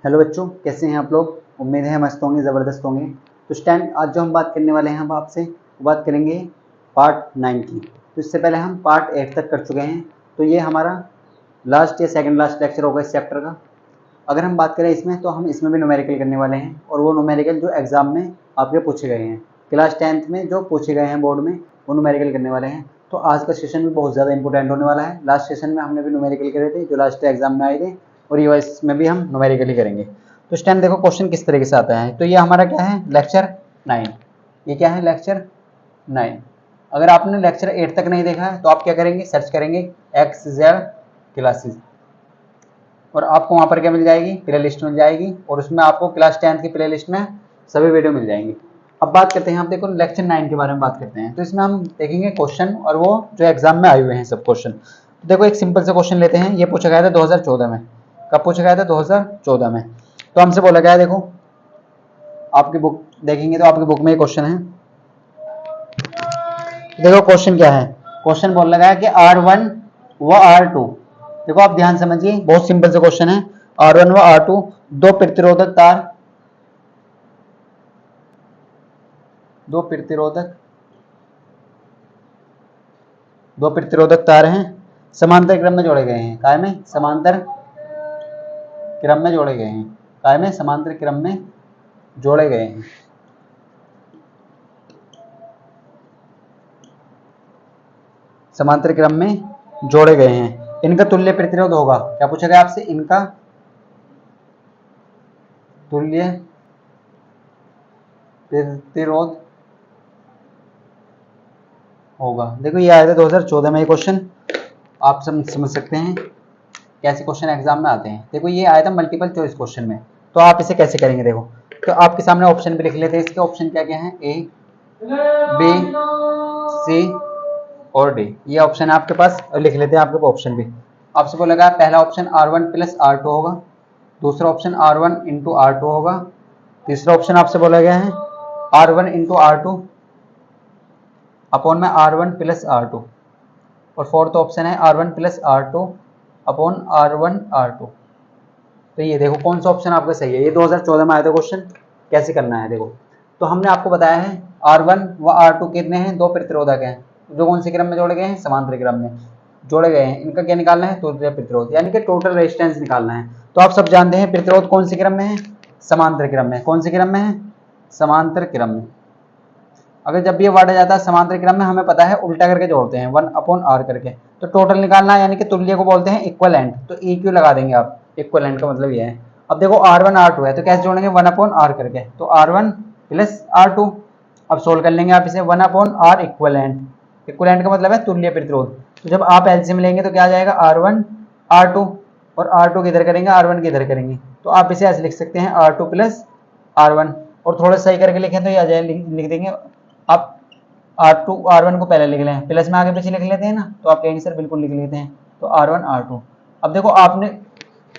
Hello बच्चों, कैसे हैं आप लोग। उम्मीद है मस्त होंगे, ज़बरदस्त होंगे। तो स्टैंड आज जो हम बात करने वाले हैं हम आपसे बात करेंगे पार्ट 9 की। तो इससे पहले हम पार्ट 8 तक कर चुके हैं। तो ये हमारा लास्ट या सेकंड लास्ट लेक्चर होगा इस चैप्टर का। अगर हम बात करें इसमें, तो हम इसमें भी न्यूमेरिकल करने वाले हैं, और वो न्यूमेरिकल जो एग्जाम में आपके पूछे गए हैं, क्लास 10th में जो पूछे गए हैं बोर्ड में, वो न्यूमेरिकल करने वाले हैं। तो आज का सेशन भी बहुत ज़्यादा इंपॉर्टेंट होने वाला है। लास्ट सेशन में हमने भी न्यूमेरिकल करे थे जो लास्ट एग्जाम में आए थे, और ये इसमें भी हम न्यूमेरिकली करेंगे। तो स्टैंड देखो क्वेश्चन किस तरीके से आता है। तो ये हमारा क्या है, लेक्चर 9। ये क्या है, लेक्चर 9। अगर आपने लेक्चर 8 तक नहीं देखा है तो आप क्या करेंगे, सर्च करेंगे XZ क्लासेस, और आपको वहाँ पर क्या मिल जाएगी, प्ले लिस्ट मिल जाएगी, और उसमें आपको क्लास 10th की प्ले लिस्ट में सभी वीडियो मिल जाएंगी। अब बात करते हैं, आप देखो लेक्चर 9 के बारे में बात करते हैं। तो इसमें हम देखेंगे क्वेश्चन, और वो जो एग्जाम में आए हुए हैं सब क्वेश्चन। तो देखो एक सिंपल से क्वेश्चन लेते हैं। ये पूछा गया था 2014 में। कब पूछा गया था, 2014 में। तो हमसे बोला गया है, देखो आपकी बुक देखेंगे तो आपकी बुक में ये क्वेश्चन है। देखो क्वेश्चन क्या है, क्वेश्चन बोल लगा है कि R1 व R2। देखो आप ध्यान समझिए, बहुत सिंपल से क्वेश्चन है। R1 व R2 दो प्रतिरोधक तार, दो प्रतिरोधक तार हैं, समांतर क्रम में जोड़े गए हैं। काय में, समांतर क्रम में जोड़े गए हैं। काय में, समांतर क्रम में जोड़े गए हैं। समांतर क्रम में जोड़े गए हैं। इनका तुल्य प्रतिरोध होगा। क्या पूछा गया आपसे, इनका तुल्य प्रतिरोध होगा। देखो ये आया था 2014 में ये क्वेश्चन। आप समझ सकते हैं कैसे क्वेश्चन एग्जाम में आते हैं। देखो ये आया था मल्टीपल चॉइस क्वेश्चन में। तो आप इसे कैसे करेंगे, देखो तो आपके सामने ऑप्शन भी लिख लेते हैं। इसके ऑप्शन क्या क्या है, A, B, C और D। ये ऑप्शन है आपके पास, और लिख लेते हैं आपके ऑप्शन भी। आपसे बोला गया पहला ऑप्शन R1 प्लस R2 होगा, दूसरा ऑप्शन R1 इंटू R2 होगा, तीसरा ऑप्शन आपसे बोला गया है R1 इंटू R2 अपॉन में R1 प्लस R2, और फोर्थ ऑप्शन है R1 plus R2 upon R1 R2। तो ये देखो कौन सा ऑप्शन आपका सही है। ये 2014 में आया था क्वेश्चन। कैसे करना है देखो, तो हमने आपको बताया है R1 व R2 कितने हैं, दो प्रतिरोधक हैं जो कौन से क्रम में जोड़े गए हैं, समांतर क्रम में जोड़े गए हैं। इनका क्या निकालना है, तुल्य प्रतिरोध, यानी कि टोटल रेजिस्टेंस निकालना है। तो आप सब जानते हैं प्रतिरोध कौन से क्रम में है, समांतर क्रम में। कौन से क्रम में है, समांतर क्रम में। अगर जब भी ये वर्ड आ जाता है समांतर क्रम में, हमें पता है उल्टा करके जोड़ते हैं 1 अपॉन R करके। तो टोटल निकालना है, यानी कि तुल्य को बोलते हैं इक्वलेंट। तो EQ लगा देंगे आप, इक्वलेंट का मतलब ये है। अब देखो R1 R2 है, तो कैसे जोड़ेंगे, 1 अपॉन R करके। तो R1 प्लस R2। अब सोल्व कर लेंगे आप इसे, 1 अपॉन R इक्वलेंट। इक्वलेंट का मतलब है तुल्य प्रतिरोध। तो जब आप एलसीएम लेंगे तो क्या आ जाएगा, R1 R2, और R2 किधर करेंगे, R1 किधर करेंगे। तो आप इसे ऐसे लिख सकते हैं R2 प्लस R1, और थोड़ा सही करके लिखें तो ये आ जाए, लिख देंगे आप R2 R1 को पहले लिख लें, प्लस में आगे पीछे लिख लेते हैं ना, तो आप आंसर बिल्कुल लिख लेते हैं। तो R1 R2। अब देखो आपने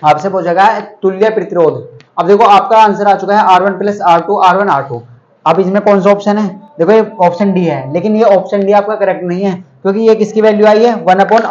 आपसे पूछा गया है तुल्य प्रतिरोध। अब देखो आपका आंसर आ चुका है R1 plus R2 R1 R2। अब इसमें कौन सा ऑप्शन है, देखो ये ऑप्शन डी है, लेकिन ये ऑप्शन डी आपका करेक्ट नहीं है, क्योंकि ये किसकी वैल्यू आई है, 1 अपॉन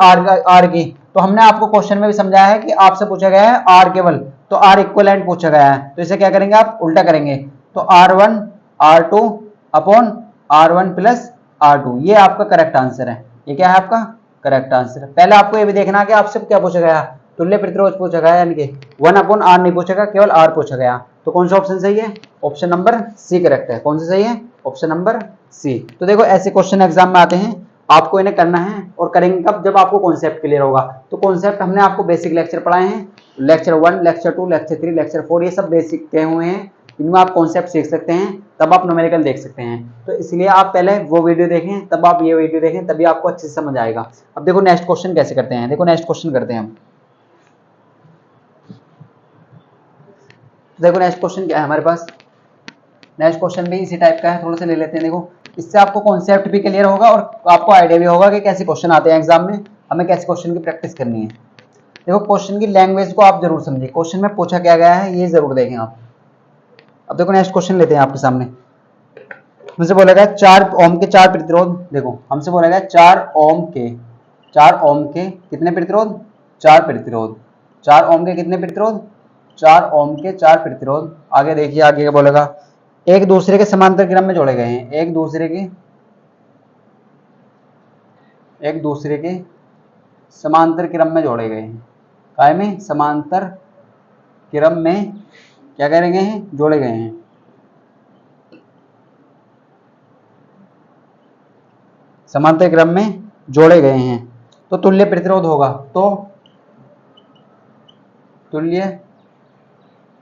R की। तो हमने आपको क्वेश्चन में भी समझाया है कि आपसे पूछा गया है R केवल, तो R इक्वलेंट पूछा गया है। तो इसे क्या करेंगे, आप उल्टा करेंगे। तो R1 R2 upon R1 plus R2, ये आपका करेक्ट आंसर है। ये क्या है आपका करेक्ट आंसर। पहले आपको ये भी देखना है कि आपसे क्या पूछा गया, तुल्य प्रतिरोध पूछा गया, यानी कि 1 अपॉन R नहीं पूछा गया, केवल R पूछा गया। तो कौन सा ऑप्शन सही है, ऑप्शन नंबर सी करेक्ट है। कौन सा सही है, ऑप्शन नंबर सी। तो देखो ऐसे क्वेश्चन एग्जाम में आते हैं, आपको इन्हें करना है, और करेंगे कब, जब आपको कॉन्सेप्ट क्लियर होगा। तो कॉन्सेप्ट हमने आपको बेसिक लेक्चर पढ़ाए हैं, लेक्चर 1, लेक्चर 2, लेक्चर 3, लेक्चर 4, ये सब बेसिक के हुए हैं। इनमें आप कॉन्सेप्ट सीख सकते हैं, तब आप न्यूमेरिकल देख सकते हैं। तो इसलिए आप पहले वो वीडियो देखें, तब आप ये वीडियो देखें, तभी आपको अच्छे से समझ आएगा। अब देखो नेक्स्ट क्वेश्चन कैसे करते हैं, देखो नेक्स्ट क्वेश्चन करते हैं हम। देखो नेक्स्ट क्वेश्चन क्या है हमारे पास, नेक्स्ट क्वेश्चन भी इसी टाइप का है, थोड़ा सा ले लेते हैं। देखो इससे आपको कॉन्सेप्ट भी क्लियर होगा, और आपको आइडिया भी होगा कि कैसे क्वेश्चन आते हैं एग्जाम में, हमें कैसे क्वेश्चन की प्रैक्टिस करनी है। देखो क्वेश्चन की लैंग्वेज को आप जरूर समझिए, क्वेश्चन में पूछा क्या गया है ये जरूर देखें आप। अब देखो नेक्स्ट क्वेश्चन लेते हैं आपके सामने। हमसे बोला गया 4 ओम के 4 प्रतिरोध। देखो हमसे बोला गया 4 ओम के कितने प्रतिरोध, 4 प्रतिरोध। 4 ओम के कितने प्रतिरोध, 4 ओम के 4 प्रतिरोध। आगे देखिए आगे क्या बोलेगा, एक दूसरे के समांतर क्रम में जोड़े गए हैं, एक दूसरे के समांतर क्रम में जोड़े गए हैं, काय में समांतर क्रम में क्या करेंगे हैं, जोड़े गए हैं। समांतर क्रम में जोड़े गए हैं तो तुल्य प्रतिरोध होगा, तो तुल्य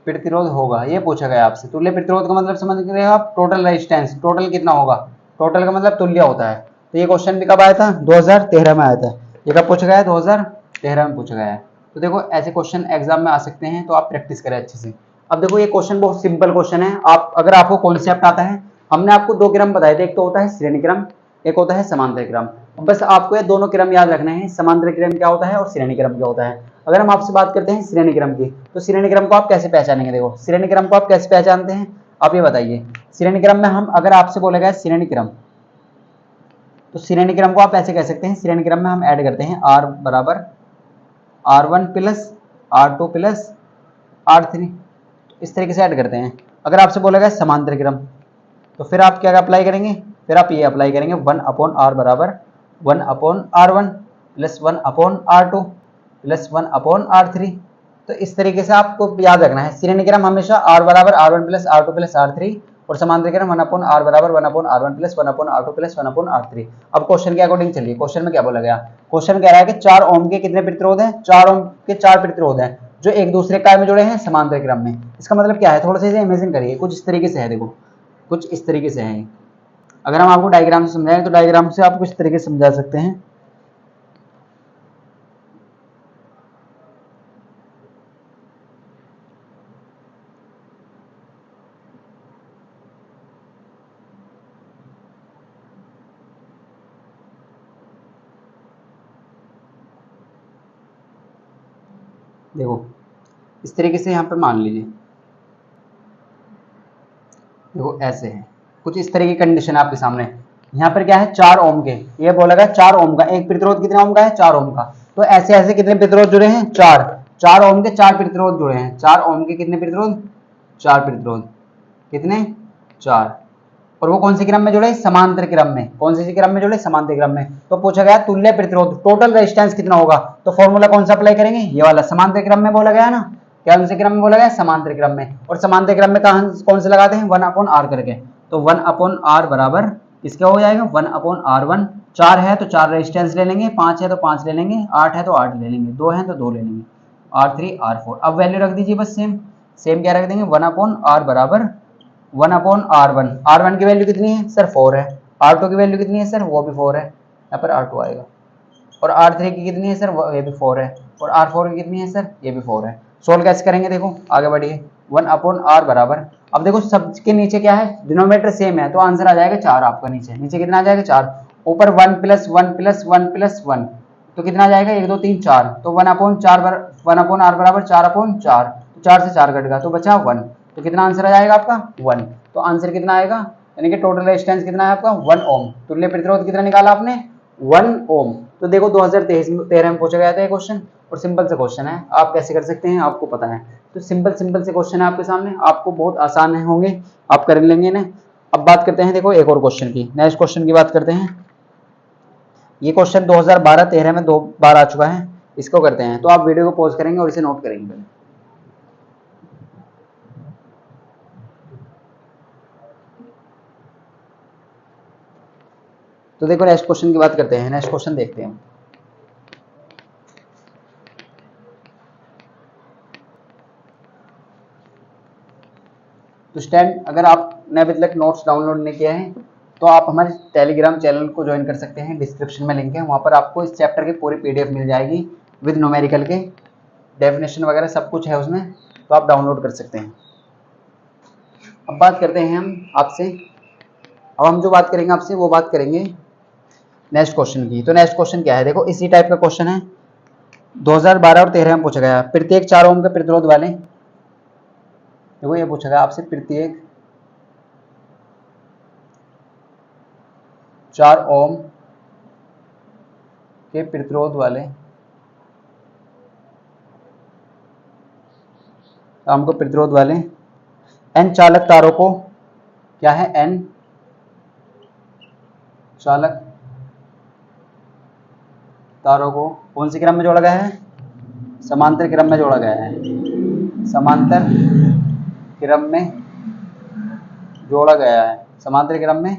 प्रतिरोध होगा, ये पूछा गया आपसे। तुल्य प्रतिरोध का मतलब समझ गए आप, टोटल रेजिस्टेंस, टोटल कितना होगा, टोटल का मतलब तुल्य होता है। तो ये क्वेश्चन भी कब आया था, 2013 में आया था। ये कब पूछा गया है, 2013 में पूछा गया है। तो देखो ऐसे क्वेश्चन एग्जाम में आ सकते हैं, तो आप प्रैक्टिस करें अच्छे से। अब देखो ये क्वेश्चन बहुत सिंपल क्वेश्चन है, आप अगर आपको कॉन्सेप्ट आता है, हमने आपको 2 क्रम बताए थे, एक तो होता है श्रेणी क्रम, एक होता है समांतर क्रम। बस आपको ये दोनों क्रम याद रखने हैं, समांतर क्रम क्या होता है और श्रेणी क्रम क्या होता है। अगर हम आपसे बात करते हैं श्रेणी क्रम की, तो श्रेणी क्रम को आप कैसे पहचानेंगे, देखो श्रेणी क्रम को आप कैसे पहचानते हैं, आप ये बताइए। श्रेणी क्रम में हम अगर आपसे बोलेगा श्रेणी क्रम, तो श्रेणी क्रम को आप ऐसे कह सकते हैं, श्रेणी क्रम में हम ऐड करते हैं R बराबर R1 plus R2 plus R3, इस तरीके से ऐड करते हैं। अगर आपसे बोलेगा समांतर क्रम, तो फिर आप क्या अप्लाई करेंगे, फिर आप ये अप्लाई करेंगे 1/R बराबर 1/R1 plus 1/R2 plus 1/R3। तो इस तरीके से आपको याद रखना है, श्रेणी क्रम हमेशा R बराबर R1 plus R2 plus R3 और समांतर क्रम 1/R बराबर 1/R1 plus 1/R2 plus 1/R3। अब क्वेश्चन के अकॉर्डिंग चलिए, क्वेश्चन में क्या बोला गया, क्वेश्चन कह रहा है कि 4 ओम के कितने प्रतिरोध हैं, 4 ओम के 4 प्रतिरोध हैं जो एक दूसरे काय में जुड़े हैं समांतर क्रम में। इसका मतलब क्या है, थोड़ा सा इसे इमेजिन करिए, कुछ इस तरीके से है, देखो कुछ इस तरीके से है। अगर हम आपको डायग्राम से समझाएं तो डायग्राम से आपको इस तरीके से समझा सकते हैं। देखो इस तरीके से यहाँ पर मान लीजिए, देखो ऐसे है, कुछ इस तरह की कंडीशन है आपके सामने। यहाँ पर क्या है, 4 ओम के, ये बोला गया 4 ओम का एक प्रतिरोध कितने ओम का है, 4 ओम का। तो ऐसे ऐसे कितने प्रतिरोध जुड़े हैं, 4 4 ओम के 4 प्रतिरोध जुड़े हैं, 4 ओम के कितने प्रतिरोध, 4 प्रतिरोध, कितने 4। और वो कौन से क्रम में जुड़े, समांतर क्रम में, कौन से क्रम में जुड़े, समांतर क्रम में। तो पूछा गया तुल्य प्रतिरोध, टोटल रेजिस्टेंस कितना होगा, तो फॉर्मूला कौन सा अप्लाई करेंगे, ये वाला, समांतर क्रम में बोला गया ना, क्या उनसे क्रम में बोला गया, समांतर क्रम में। और समांतर क्रम में कौन से लगाते हैं, 1/R करके। तो 1/R बराबर इसका हो जाएगा 1/R1। 4 है तो 4 रेजिस्टेंस ले लेंगे, 5 है तो 5 ले लेंगे, 8 है तो 8 ले लेंगे, 2 है तो 2 ले लेंगे, R3 R4। अब वैल्यू रख दीजिए बस सेम सेम, क्या रख देंगे 1/R बराबर 1/R1। R1 की वैल्यू कितनी है सर, 4 है। R2 की वैल्यू कितनी है सर, वो भी 4 है, यहाँ पर R2 आएगा। और R3 की कितनी है सर, ये भी 4 है। और R4 की कितनी है सर, ये भी 4 है। सोल्व कैसे करेंगे, देखो आगे बढ़िए। 1/R बराबर, अब देखो सबके नीचे क्या है, डिनोमिनेटर सेम है, तो आंसर आ जाएगा 4 आपका, नीचे नीचे कितना आ जाएगा 4, ऊपर 1 प्लस 1 प्लस 1 प्लस 1, तो कितना आ जाएगा 1 2 3 4, तो 1/R बराबर 4/4, तो 4 से 4 कट गया तो बचा 1, तो कितना आंसर आ जाएगा आपका 1। तो आंसर कितना आएगा, यानी कि टोटल रेजिस्टेंस कितना है आपका 1 ओम। तुल्य प्रतिरोध कितना निकाला आपने 1 ओम। तो देखो 2013 में पूछा गया था ये क्वेश्चन, और सिंपल से क्वेश्चन है, आप कैसे कर सकते हैं आपको पता है। तो सिंपल से क्वेश्चन है आपके सामने, आपको बहुत आसान है होंगे, आप कर लेंगे ना। अब बात करते हैं देखो एक और क्वेश्चन की, नेक्स्ट क्वेश्चन की बात करते हैं। ये क्वेश्चन 2012-13 में 2 बार आ चुका है, इसको करते हैं। तो आप वीडियो को पॉज करेंगे और इसे नोट करेंगे पहले। तो देखो नेक्स्ट क्वेश्चन की बात करते हैं, नेक्स्ट क्वेश्चन देखते हैं। तो स्टैंड, अगर आपने अभी तक नोट्स डाउनलोड नहीं किया है तो आप हमारे टेलीग्राम चैनल को ज्वाइन कर सकते हैं, डिस्क्रिप्शन में लिंक है, वहाँ पर आपको इस चैप्टर की पूरी PDF मिल जाएगी विद न्यूमेरिकल के, डेफिनेशन वगैरह सब कुछ है उसमें, तो आप डाउनलोड कर सकते हैं। अब बात करते हैं हम आपसे, अब हम जो बात करेंगे आपसे वो बात करेंगे नेक्स्ट क्वेश्चन की। तो नेक्स्ट क्वेश्चन क्या है, देखो इसी टाइप का क्वेश्चन है, 2012 और 13 में पूछा गया। प्रत्येक 4 ओम के प्रतिरोध वाले, देखो ये पूछा गया आपसे, प्रत्येक 4 ओम के प्रतिरोध वाले तो हमको प्रतिरोध वाले एन चालक तारों को क्या है, एन चालक तारों को कौन सी क्रम में जोड़ा गया है, समांतर क्रम में जोड़ा गया है, समांतर क्रम में जोड़ा गया है, समांतर क्रम में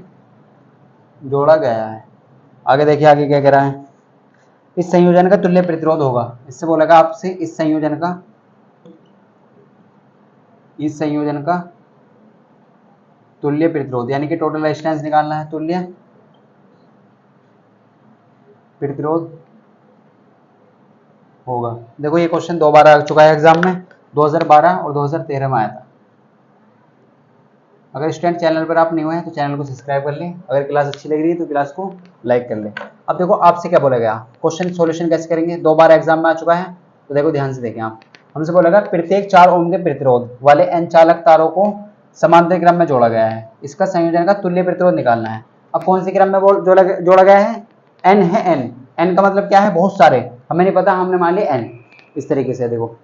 जोड़ा गया है। आगे देखिए आगे क्या कह रहा है, इस संयोजन का तुल्य प्रतिरोध होगा। इससे बोलेगा आपसे इस संयोजन का तुल्य प्रतिरोध, यानी कि टोटल रेजिस्टेंस निकालना है, तुल्य प्रतिरोध होगा। देखो ये क्वेश्चन 2 बार आ चुका है एग्जाम में, 2012 और 2013 में आया था। अगर स्टूडेंट चैनल पर आप नहीं हुए हैं तो चैनल को सब्सक्राइब कर लें, अगर क्लास अच्छी लग रही है तो क्लास को लाइक कर लें। अब देखो आपसे क्या बोला गया, क्वेश्चन सॉल्यूशन कैसे करेंगे, 2 बार एग्जाम में आ चुका है, तो देखो ध्यान से देखें आप। हमसे बोलेगा प्रत्येक 4 ओम के प्रतिरोध वाले एन चालक तारों को समांतर क्रम में जोड़ा गया है, इसका संयोजन का तुल्य प्रतिरोध निकालना है। अब कौन सी क्रम में जोड़ा गया है, एन है, एन का मतलब क्या है, बहुत सारे, हमें नहीं पता, हमने मान लिया एन। इस तरीके से देखो,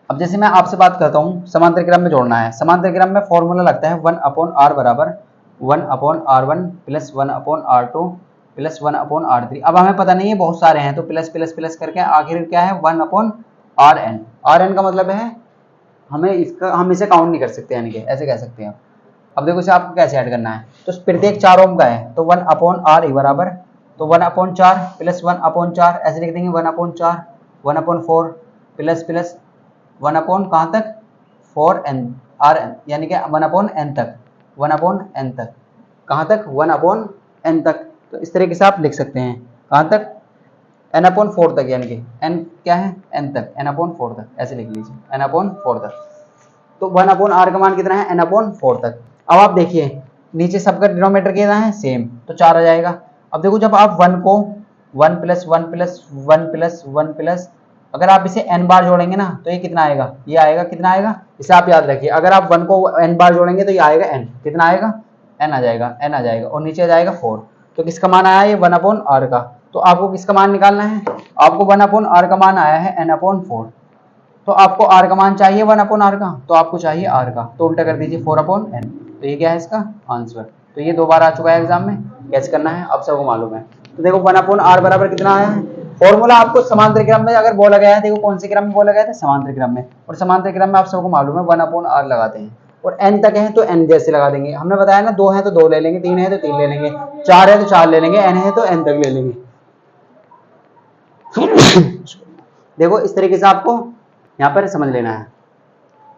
अब जैसे मैं आपसे बात करता हूँ समांतर क्रम में जोड़ना है, समांतर क्रम में फॉर्मूला लगता है 1/r बराबर 1/r1 plus 1/r2 plus 1/r3। अब हमें पता नहीं है, बहुत सारे हैं, तो प्लस प्लस प्लस करके आखिर क्या है 1/rn। rn का मतलब है हम इसे काउंट नहीं कर सकते, यानी कि ऐसे कह सकते हैं। अब देखो इसे आपको कैसे ऐड करना है, तो प्रत्येक 4 ओम का है, तो 1/r बराबर, तो 1/4 प्लस 1/4 ऐसे लिख देंगे, 1/4 1/4 प्लस प्लस 1/, कहाँ तक, 4n rn, यानी कि 1/n तक, 1/n तक, कहाँ तक, 1/n तक। तो इस तरीके से आप लिख सकते हैं, कहाँ तक, n/4 तक, यानी कि n क्या है, n तक, n/4 तक, ऐसे लिख लीजिए, n/4 तक। तो 1/r का मान कितना है, n/4 तक। अब आप देखिए नीचे सबका डिनोमिनेटर कितना है, सेम, तो 4 आ जाएगा। अब देखो जब आप 1 को 1 प्लस 1 प्लस 1 प्लस 1 प्लस, अगर आप इसे n बार जोड़ेंगे ना तो ये कितना आएगा, ये आएगा, कितना आएगा, इसे आप याद रखिए, अगर आप 1 को n बार जोड़ेंगे तो ये आएगा n, कितना आएगा, n आ जाएगा, n आ जाएगा, और नीचे आ जाएगा 4। तो किसका मान आया, ये 1/r का। तो आपको किसका मान निकालना है, आपको 1/r का मान आया है n/4, तो आपको r का मान चाहिए 1/r का, तो आपको चाहिए r का, तो उल्टा कर दीजिए 4/n। तो ये क्या है इसका आंसर। तो ये 2 बार आ चुका है एग्जाम में, कैसे करना है आप सबको मालूम है। तो देखो 1/r बराबर कितना आया है, फॉर्मूला आपको समांतर क्रम में अगर बोला गया है, देखो कौन से क्रम में बोला गया था, समांतर क्रम में, और समांतर क्रम में आप सबको मालूम है 1/r लगाते हैं, और n तक है तो n जैसे लगा देंगे। हमने बताया ना 2 है तो 2 ले लेंगे, 3 है तो 3 ले लेंगे, 4 है तो 4 ले लेंगे, n है तो n तक ले लेंगे। देखो इस तरीके से आपको यहाँ पर समझ लेना है,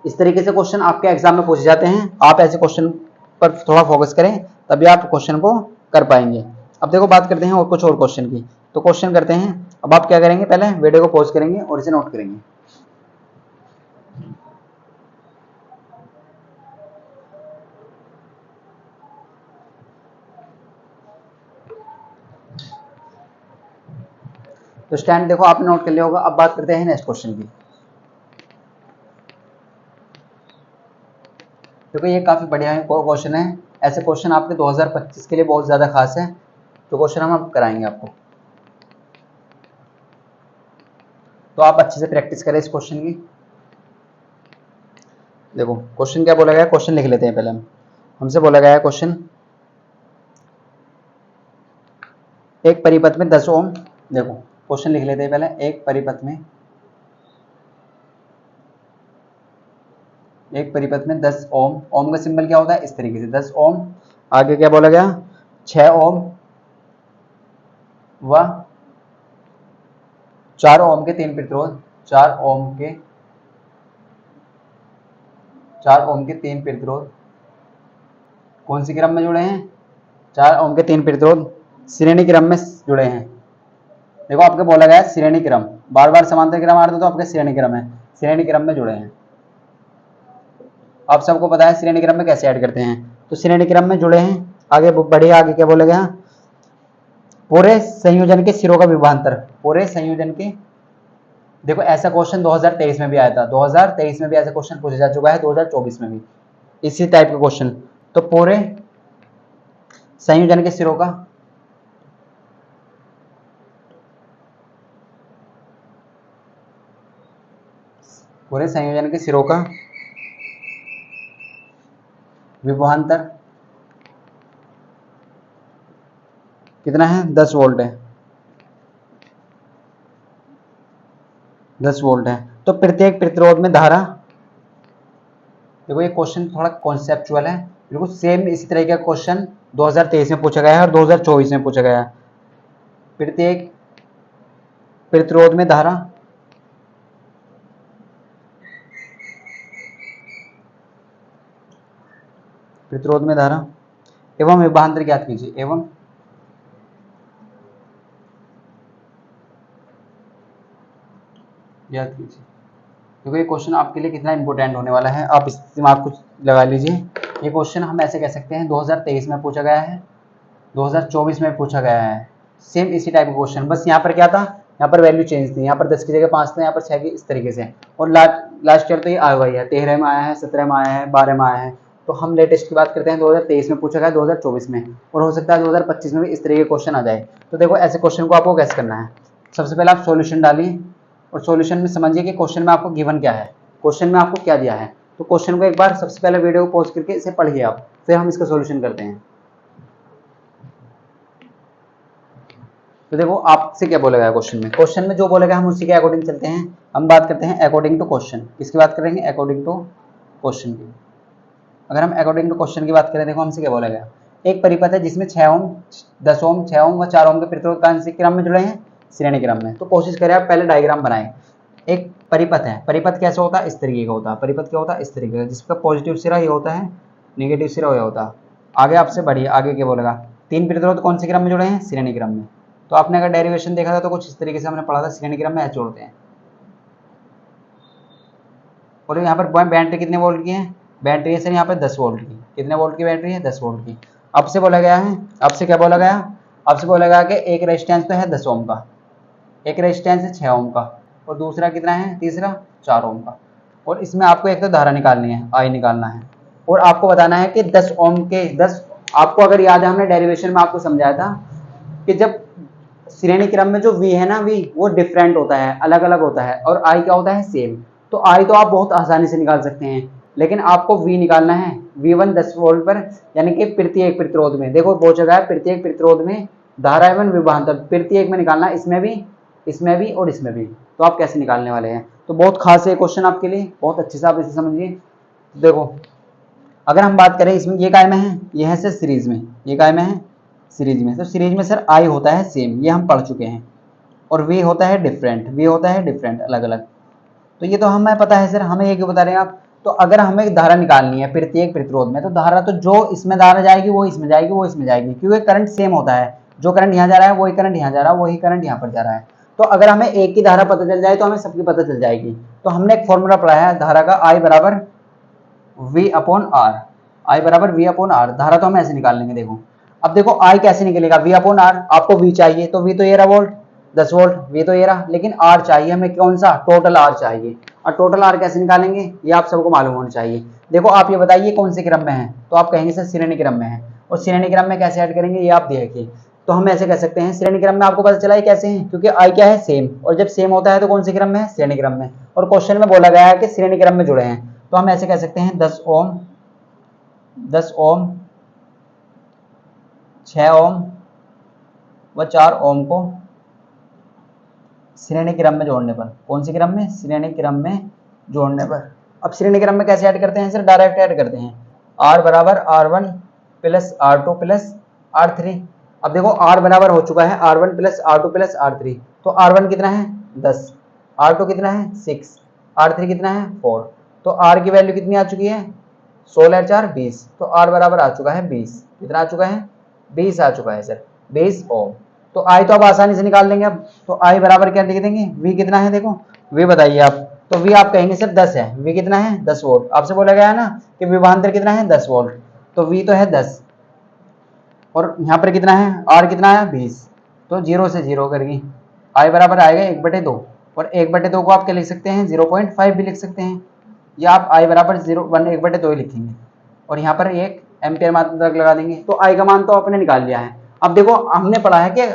इस तरीके से क्वेश्चन आपके एग्जाम में पूछे जाते हैं। आप ऐसे क्वेश्चन पर थोड़ा फोकस करें, तभी आप क्वेश्चन को कर पाएंगे। अब देखो बात करते हैं और कुछ और क्वेश्चन की, तो क्वेश्चन करते हैं। अब आप क्या करेंगे, पहले वीडियो को पॉज करेंगे और इसे नोट करेंगे। तो स्टैंड देखो आपने नोट कर लिया होगा। अब बात करते हैं नेक्स्ट क्वेश्चन की। देखो ये काफी बढ़िया क्वेश्चन है, ऐसे क्वेश्चन आपके 2025 के लिए बहुत ज्यादा खास है, तो क्वेश्चन हम अब कराएंगे आपको, तो आप अच्छे से प्रैक्टिस करें इस क्वेश्चन की। देखो क्वेश्चन क्या बोला गया है, क्वेश्चन लिख लेते हैं पहले हम। हमसे बोला गया है क्वेश्चन, एक परिपथ में 10 ओम, देखो क्वेश्चन लिख लेते हैं पहले, एक परिपथ में 10 ओम, ओम का सिंबल क्या होता है, इस तरीके से 10 ओम। आगे क्या बोला गया, 6 ओम व 4 ओम के 3 प्रतिरोध, 4 ओम के 3 प्रतिरोध कौन सी क्रम में जुड़े हैं, 4 ओम के 3 प्रतिरोध श्रेणी क्रम में जुड़े हैं। देखो आपको बोला गया है श्रेणी क्रम, बार बार समांतर क्रम आ रहा था तो आपके श्रेणी क्रम है, श्रेणी क्रम में जुड़े हैं। आप सबको पता है श्रेणी क्रम में कैसे ऐड करते हैं, तो श्रेणी क्रम में जुड़े हैं। आगे बढ़िए, आगे क्या बोला गया, पूरे संयोजन के सिरों का विभवांतर, पूरे संयोजन के, देखो ऐसा क्वेश्चन 2023 में भी आया था, 2023 में भी ऐसा क्वेश्चन पूछा जा चुका है, 2024 में भी इसी टाइप का क्वेश्चन। तो पूरे संयोजन के सिरों का पूरे संयोजन के सिरों का विभवांतर कितना है? 10 वोल्ट है। 10 वोल्ट है। तो प्रत्येक प्रतिरोध में धारा, देखो ये क्वेश्चन थोड़ा कॉन्सेप्चुअल है, बिल्कुल सेम इसी तरह का क्वेश्चन 2023 में पूछा गया है और 2024 में पूछा गया है। प्रत्येक प्रतिरोध में धारा एवं विभवांतर ज्ञात कीजिए। एवं ज्ञात कीजिए। देखो ये क्वेश्चन आपके लिए कितना इंपॉर्टेंट होने वाला है, आप इस दिमाग को लगा लीजिए। ये क्वेश्चन हम ऐसे कह सकते हैं 2023 में पूछा गया है, 2024 में पूछा गया है, सेम इसी टाइप का क्वेश्चन। बस यहाँ पर क्या था, यहाँ पर वैल्यू चेंज थी, यहाँ पर 10 की जगह 5 था, यहाँ पर 6 की, इस तरीके से। और लास्ट ईयर तो ये आया हुआ है, 13 में आया है, 17 में आया है, 12 में आया है। तो हम लेटेस्ट की बात करते हैं, 2023 में पूछा गया, 2024 में, और हो सकता है 2025 में भी इस तरह के क्वेश्चन आ जाए। तो देखो ऐसे क्वेश्चन को आपको कैसे करना है, सबसे पहले आप सॉल्यूशन डालिए और सॉल्यूशन में समझिए कि क्वेश्चन में आपको गिवन क्या है, क्वेश्चन में आपको क्या दिया है। तो क्वेश्चन को एक बार सबसे पहले वीडियो को पॉज करके इसे पढ़िए आप, फिर हम इसका सॉल्यूशन करते हैं। तो देखो आपसे क्या बोला गया क्वेश्चन में जो बोला गया हम उसी के अकॉर्डिंग चलते हैं। हम बात करते हैं अकॉर्डिंग टू क्वेश्चन, किसकी बात करेंगे? अकॉर्डिंग टू क्वेश्चन की। अगर हम अकॉर्डिंग टू क्वेश्चन की बात करें, देखो हमसे क्या बोला गया, एक परिपथ है जिसमें 6 ओम, 10 ओम, 6 ओम व 4 ओम के प्रतिरोध कांस्य क्रम में जुड़े हैं, श्रेणी क्रम में। तो कोशिश करें आप पहले डायग्राम बनाएं। एक परिपथ है, परिपथ कैसे होता है? इस तरीके का होता है। परिपथ क्या होता है? इस तरीके का, जिसका पॉजिटिव सिरा ये होता है, नेगेटिव सिरा ये होता है। आगे आपसे बढ़िए, आगे क्या बोलेगा? 3 प्रतिरोध कौन से क्रम में जुड़े हैं? श्रेणी क्रम में। तो आपने अगर डेरिवेशन देखा था तो कुछ इस तरीके से हमने पढ़ा था, श्रेणी क्रम में ऐसे जोड़ते हैं। और यहाँ पर बैटरी कितने वोल्ट की है? बैटरी है सर यहाँ पर 10 वोल्ट की। कितने वोल्ट की बैटरी है? 10 वोल्ट की। आपसे बोला गया है, आपसे क्या बोला गया? आपसे बोला गया कि एक रेजिस्टेंस तो है 10 ओम का, एक रेजिस्टेंस है 6 ओम का, और दूसरा कितना है? तीसरा 4 ओम का। और इसमें आपको एक तो धारा निकालनी है, आई निकालना है, और आपको बताना है कि 10 ओम के 10, आपको अगर याद है हमने डेरिवेशन में आपको समझाया था कि जब श्रेणी क्रम में जो V है ना, V वो डिफरेंट होता है, अलग अलग होता है, और I क्या होता है? सेम। तो I तो आप बहुत आसानी से निकाल सकते हैं, लेकिन आपको V निकालना है। V1 10 वोल्ट पर, यानी कि प्रत्येक प्रतिरोध में, देखो बहुत जगह है, प्रत्येक प्रतिरोध में धारा एवं विभवांतर प्रत्येक में निकालना है, इसमें भी, इसमें भी और इसमें भी। तो आप कैसे निकालने वाले हैं? तो बहुत खास है क्वेश्चन आपके लिए, बहुत अच्छे से आप इसे समझिए। देखो अगर हम बात करें इसमें, ये काय में है? ये है सर सीरीज में। ये काय में है? सीरीज में। तो सीरीज में सर आई होता है सेम, ये हम पढ़ चुके हैं, और वी होता है डिफरेंट, वी होता है डिफरेंट, अलग अलग। तो ये तो हमें पता है सर, हमें ये क्यों बता रहे हैं आप? तो अगर हमें धारा निकालनी है प्रत्येक प्रतिरोध में, तो धारा तो जो इसमें धारा जाएगी वो इसमें जाएगी, वो इसमें जाएगी, क्योंकि करंट सेम होता है। जो करंट यहाँ जा रहा है वही करंट यहाँ जा रहा है, वही करंट यहाँ पर जा रहा है। तो अगर हमें एक की धारा पता चल जाए तो हमें सबकी पता चल जाएगी। तो हमने एक फॉर्मूला पढ़ा है धारा का, आई बराबर वी अपॉन आर। आई बराबर वी अपॉन आर, धारा तो हम ऐसे निकाल लेंगे। देखो अब देखो आई कैसे निकलेगा? V upon R. आपको वी चाहिए तो वी तो ये रहा वोल्ट, 10 वोल्ट, वी तो ये रहा, लेकिन आर चाहिए हमें, कौन सा? टोटल आर चाहिए। और टोटल आर कैसे निकालेंगे ये आप सबको मालूम होना चाहिए। देखो आप ये बताइए कौन से क्रम में है? तो आप कहेंगे सर श्रेणी क्रम में है। और श्रेणी क्रम में कैसे ऐड करेंगे ये आप देखिए। तो हम ऐसे कह सकते हैं, श्रेणी क्रम में आपको पता चला है कैसे है, क्योंकि आई क्या है? सेम। और जब सेम होता है तो कौन से क्रम में है? श्रेणी क्रम में। और क्वेश्चन में बोला गया है कि श्रेणी क्रम में जुड़े हैं, तो हम ऐसे कह सकते हैं 10 ओम, 10 ओम, 6 ओम व 4 ओम को श्रेणी क्रम में जोड़ने पर, कौन सी क्रम में? श्रेणी क्रम में जोड़ने पर। अब श्रेणी क्रम में कैसे ऐड करते हैं सर? डायरेक्ट ऐड करते हैं, R बराबर R1 plus R2 plus R3। अब देखो R बराबर हो चुका है R1 plus R2 plus R3। तो R1 कितना है? 10, R2 कितना है? 6, R3 कितना है? 4। तो R की वैल्यू कितनी आ चुकी है? 16 4 20। तो R बराबर आ चुका है 20। कितना आ चुका है? 20 आ चुका है सर, 20 ओम। तो आई तो आप आसानी से निकाल लेंगे। अब तो आई बराबर क्या लिख देंगे? वी कितना है? देखो वी बताइए आप। तो वी आप कहेंगे सर 10 है, वी कितना है? 10 वोल्ट। आपसे बोला गया है ना कि विभवांतर कितना है? 10 वोल्ट। तो वी तो है 10, और यहाँ पर कितना है? आर कितना है? 20। तो 0 से 0 करके आई बराबर आएगा 1/2, और 1/2 को आप क्या लिख सकते हैं? 0.5 भी लिख सकते हैं, या आप आई बराबर 1/2 ही लिखेंगे, और यहाँ पर एक एम्पियर मात्रक लगा देंगे। तो आई का मान तो आपने निकाल लिया है। अब देखो हमने पढ़ा है कि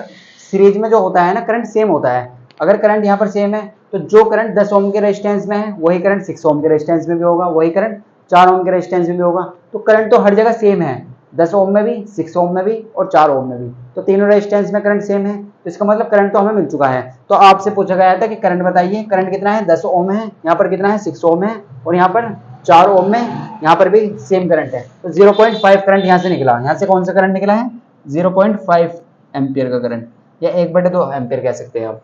सीरीज में जो होता है ना, करंट सेम होता है। अगर करंट यहाँ पर सेम है तो जो करंट 10 ओम के रेजिस्टेंस में है वही करंट 6 ओम के रेजिस्टेंस में भी होगा, वही करंट 4 ओम के रेजिस्टेंस में भी होगा। तो करंट तो हर जगह सेम है, 10 ओम में भी, 6 ओम में भी और 4 ओम में भी, तो तीनों रेजिस्टेंस में करंट सेम है। तो इसका मतलब करंट तो हमें मिल चुका है। तो आपसे पूछा गया था कि करंट बताइए, करंट कितना है, 10 ओम है, यहाँ पर कितना है 6 ओम है, और यहाँ पर 4 ओम में यहाँ पर भी सेम करंट है। तो 0.5 करंट यहाँ से निकला। यहाँ से कौन सा करंट निकला है, 0.5 एम्पियर का करंट, या 1/2 एम्पियर कह सकते हैं आप।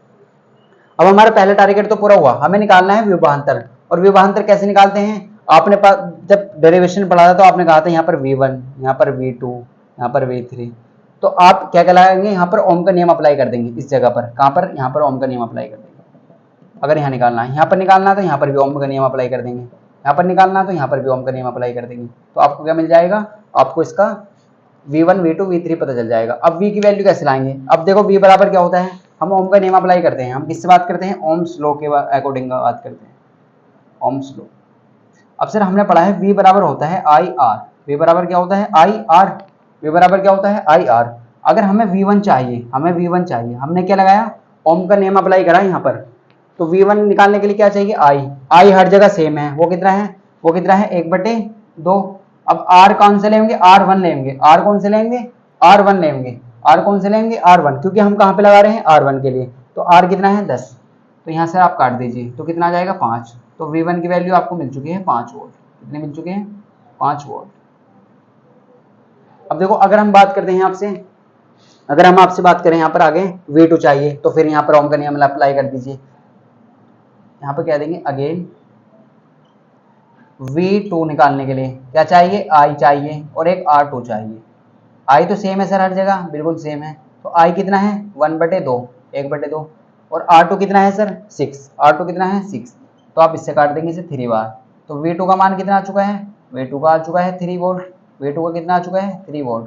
अब हमारा पहला टारगेट तो पूरा हुआ, हमें निकालना है विभवांतर। और विभवांतर कैसे निकालते हैं, आपने जब डेरिवेशन पढ़ा था तो आपने कहा था यहाँ पर V1, यहाँ पर V2, यहाँ पर V3, तो आप क्या कहलाएंगे, यहाँ पर ओम का नियम अप्लाई कर देंगे इस जगह पर। कहाँ पर, यहाँ पर ओम का नियम अप्लाई कर देंगे। अगर यहाँ निकालना है, यहाँ पर निकालना है तो यहाँ पर भी ओम का नियम अप्लाई कर देंगे, यहाँ पर निकालना है तो यहाँ पर भी ओम का नियम अप्लाई कर देंगे। तो आपको क्या मिल जाएगा, आपको इसका V1, V2, V3 पता चल जाएगा। अब V की वैल्यू कैसे लाएंगे, अब देखो V बराबर क्या होता है, हम ओम का नियम अप्लाई करते हैं। हम किससे बात करते हैं, ओम्स लॉ के अकॉर्डिंग बात करते हैं, ओम्स लॉ। अब सर हमने पढ़ा है V बराबर होता है IR, V बराबर क्या होता है IR, V बराबर क्या होता है IR। अगर हमें V1 चाहिए, हमें V1 चाहिए, हमने क्या लगाया, ओम का नियम अप्लाई करा यहाँ पर। तो V1 निकालने के लिए क्या चाहिए, I हर जगह सेम है, वो कितना है, वो कितना है 1/2। अब R कौन से लेंगे, R1 लेंगे, R कौन से लेंगे, R1 लेंगे, R कौन से लेंगे R1, क्योंकि हम कहाँ पे लगा रहे हैं R1 के लिए। तो R कितना है 10, तो यहाँ से आप काट दीजिए, तो कितना आ जाएगा 5। तो V1 की वैल्यू आपको मिल चुकी है 5 वोल्ट। कितने मिल चुके हैं, 5 वोल्ट। अब देखो अगर हम बात करते हैं आपसे, अगर हम आपसे बात करें यहाँ पर आगे V2 चाहिए, तो फिर यहाँ पर ओम का नियम अप्लाई कर दीजिए। यहाँ पर कह देंगे अगेन V2 निकालने के लिए क्या चाहिए, I चाहिए और एक R2 चाहिए। I तो सेम है सर हर जगह, बिल्कुल सेम है। तो I कितना है 1/2, 1/2, और R2 कितना है सर 6, R2 कितना है 6। तो आप इससे काट देंगे इसे 3 बार। तो V2 का मान कितना आ चुका है, V2 का आ चुका है 3 वोल्ट। V2 का कितना आ चुका है 3 वोल्ट।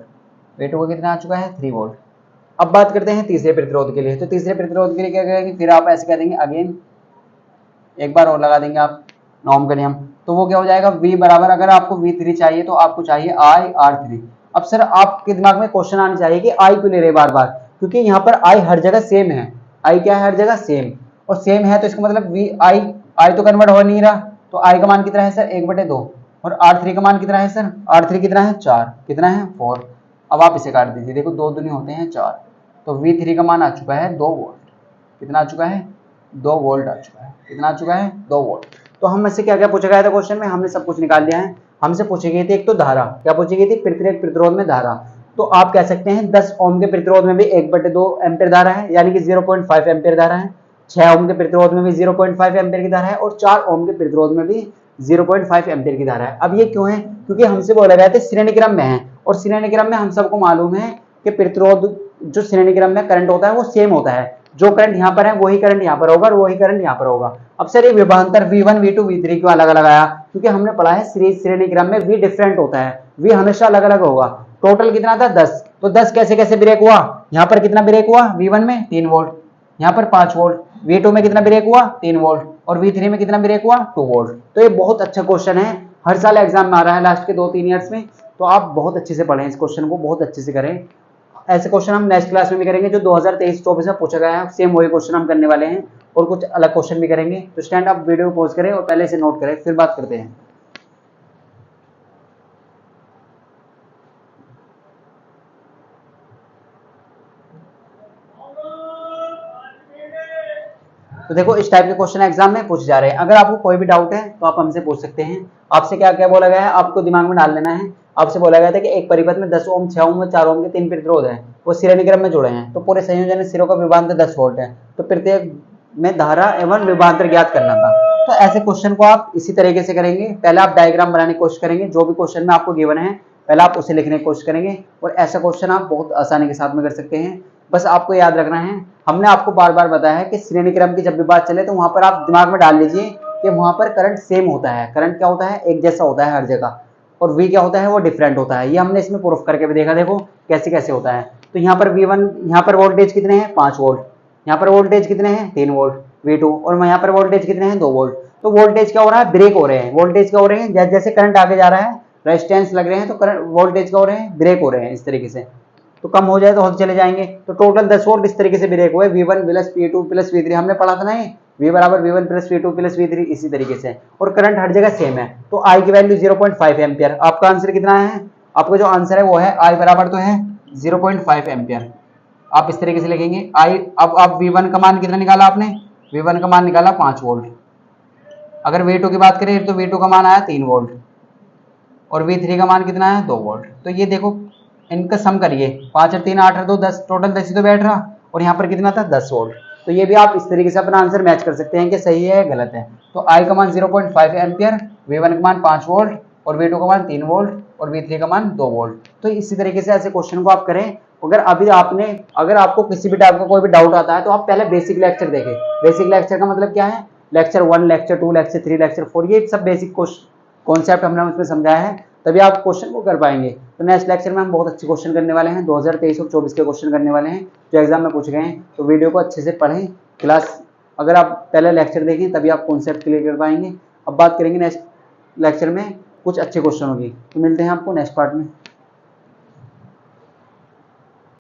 V2 का कितना आ चुका है 3 वोल्ट। अब बात करते हैं तीसरे प्रतिरोध के लिए। तो तीसरे प्रतिरोध के लिए क्या करेंगे, फिर आप ऐसे कह देंगे अगेन, एक बार और लगा देंगे आप ओम का नियम। तो वो क्या हो जाएगा, V बराबर, अगर आपको V3 चाहिए तो आपको चाहिए IR3। अब सर आपके दिमाग में क्वेश्चन आना चाहिए कि I क्यों ले रहे बार बार, क्योंकि यहाँ पर I हर जगह सेम है। I क्या है हर जगह सेम, और सेम है तो इसका मतलब I तो कन्वर्ट हो नहीं रहा। तो I का मान कितना है सर 1/2, और R3 का मान कितना है सर, R3 कितना है 4, कितना है 4। अब आप इसे काट दीजिए, देखो 2 दूनी होते हैं 4। तो V3 का मान आ चुका है 2 वोल्ट। कितना आ चुका है, 2 वोल्ट आ चुका है। कितना आ चुका है, 2 वोल्ट। तो हम इससे क्या क्या पूछा गया था क्वेश्चन में, हमने सब कुछ निकाल लिया है। हमसे पूछी गई थी एक तो धारा, क्या पूछी गई थी, प्रत्येक प्रतिरोध में धारा। तो आप कह सकते हैं 10 ओम के प्रतिरोध में भी 1/2 एम्पियर धारा है, यानी कि 0.5 एम्पियर धारा है। 6 ओम के प्रतिरोध में भी 0.5 एम्पियर की धारा है, और 4 ओम के प्रतिरोध में भी 0.5 एम्पियर की धारा है। अब ये क्यों है, क्योंकि हमसे बोला गया था श्रेणी क्रम में है, और श्रेणी क्रम में हम सबको मालूम है कि प्रतिरोध जो श्रेणी क्रम में करंट होता है वो सेम होता है। जो करंट यहाँ पर है वही करंट यहाँ पर होगा, और वही करंट यहाँ पर होगा। अब सर ये विभवांतर V1, V2, V3 क्यों अलग अलग आया, क्योंकि हमने पढ़ा है श्रेणी क्रम में V डिफरेंट होता है, V हमेशा अलग अलग होगा। टोटल कितना था 10, तो 10 कैसे कैसे ब्रेक हुआ, यहाँ पर कितना ब्रेक हुआ, V1 में 3 वोल्ट, यहाँ पर 5 वोल्ट, V2 में कितना ब्रेक हुआ 3 वोल्ट, और V3 में कितना ब्रेक हुआ 2 वोल्ट। तो ये बहुत अच्छा क्वेश्चन है, हर साल एग्जाम में आ रहा है लास्ट के 2-3 ईयर्स में। तो आप बहुत अच्छे से पढ़ें, इस क्वेश्चन को बहुत अच्छे से करें। ऐसे क्वेश्चन हम नेक्स्ट क्लास में भी करेंगे, जो 2023-24 में पूछा गया है, सेम वही क्वेश्चन हम करने वाले हैं, और कुछ अलग क्वेश्चन भी करेंगे। तो स्टैंड अप वीडियो पॉज करें और पहले से नोट करें, फिर बात करते हैं। तो देखो इस टाइप के क्वेश्चन एग्जाम में पूछे जा रहे हैं। अगर आपको कोई भी डाउट है तो आप हमसे पूछ सकते हैं। आपसे क्या क्या बोला गया है, आपको दिमाग में डाल लेना है। आपसे बोला गया था कि एक परिपथ में 10 ओम, 6 ओम और 4 ओम के 3 प्रतिरोध हैं, वो श्रेणी क्रम में जुड़े हैं। तो पूरे संयोजन सिरों का विभवांतर 10 वोल्ट है। तो प्रत्येक में धारा एवं विभवांतर ज्ञात करना था। तो ऐसे क्वेश्चन को आप इसी तरीके से करेंगे। पहले आप डायग्राम बनाने की कोशिश करेंगे, जो भी क्वेश्चन में आपको गिवन है पहले आप उसे लिखने की कोशिश करेंगे, और ऐसा क्वेश्चन आप बहुत आसानी के साथ में कर सकते हैं। बस आपको याद रखना है, हमने आपको बार बार बताया है कि श्रेणी क्रम की जब भी बात चले तो वहां पर आप दिमाग में डाल लीजिए कि वहां पर करंट सेम होता है। करंट क्या होता है, एक जैसा होता है हर जगह, और V क्या होता है, वो डिफरेंट होता है। ये हमने इसमें प्रूफ करके भी देखा, देखो कैसे कैसे होता है। तो यहाँ पर V1, यहाँ पर वोल्टेज कितने हैं 5 वोल्ट, यहाँ पर वोल्टेज कितने हैं 3 वोल्ट V2, और यहाँ पर वोल्टेज कितने हैं 2 वोल्ट। तो वोल्टेज क्या हो रहा है, ब्रेक हो रहे हैं। वोल्टेज क्या हो रहे हैं, जैसे जैसे करंट आगे जा रहा है, रेजिस्टेंस लग रहे हैं, तो करंट वोल्टेज क्या हो रहे हैं, ब्रेक हो रहे हैं इस तरीके से। तो कम हो जाए तो होते चले जाएंगे। तो टोटल 10 वोल्ट इस तरीके से ब्रेक हुए, V1 plus P2 plus V3 हमने पढ़ा था ना, V बराबर V1 plus V2 plus V3 इसी तरीके से, और करंट हर जगह सेम है, तो I की वैल्यू 0.5 एम्पियर। आपका आंसर कितना है? आपका जो आंसर है वो है I बराबर तो है 0.5 एम्पियर। आप इस तरीके से लिखेंगे I। अब आप V1 का मान कितना निकाला आपने? V1 का मान निकाला 5 वोल्ट। अगर V2 की बात करें तो V2 का मान आया 3 वोल्ट, और V3 का मान कितना है? 2 वोल्ट। तो ये देखो इनका सम करिए, 5 और 3 8 और 2 10, टोटल 10 ही तो बैठ रहा, और यहाँ पर कितना था? 10 वोल्ट। तो ये भी आप इस तरीके से अपना आंसर मैच कर सकते हैं कि सही है या गलत है। तो I का मान 0.5 एम्पियर, V1 का मान 5 वोल्ट, और V2 का मान 3 वोल्ट, और V3 का मान 2 वोल्ट। तो इसी तरीके से ऐसे क्वेश्चन को आप करें। अगर आपको किसी भी टाइप का कोई भी डाउट आता है तो आप पहले बेसिक लेक्चर देखें। बेसिक लेक्चर का मतलब क्या है? लेक्चर 1, लेक्चर 2, लेक्चर 3, लेक्चर 4, ये सब बेसिक कॉन्सेप्ट हमने उसमें समझाया है, तभी आप क्वेश्चन को कर पाएंगे। तो नेक्स्ट लेक्चर में हम बहुत अच्छे क्वेश्चन करने वाले हैं, 2023 और 24 के क्वेश्चन करने वाले हैं जो एग्जाम में पूछ गए हैं। तो वीडियो को अच्छे से पढ़ें, क्लास अगर आप पहले लेक्चर देखें तभी आप कॉन्सेप्ट क्लियर कर पाएंगे। अब बात करेंगे नेक्स्ट लेक्चर में कुछ अच्छे क्वेश्चनों की। तो मिलते हैं आपको नेक्स्ट पार्ट में।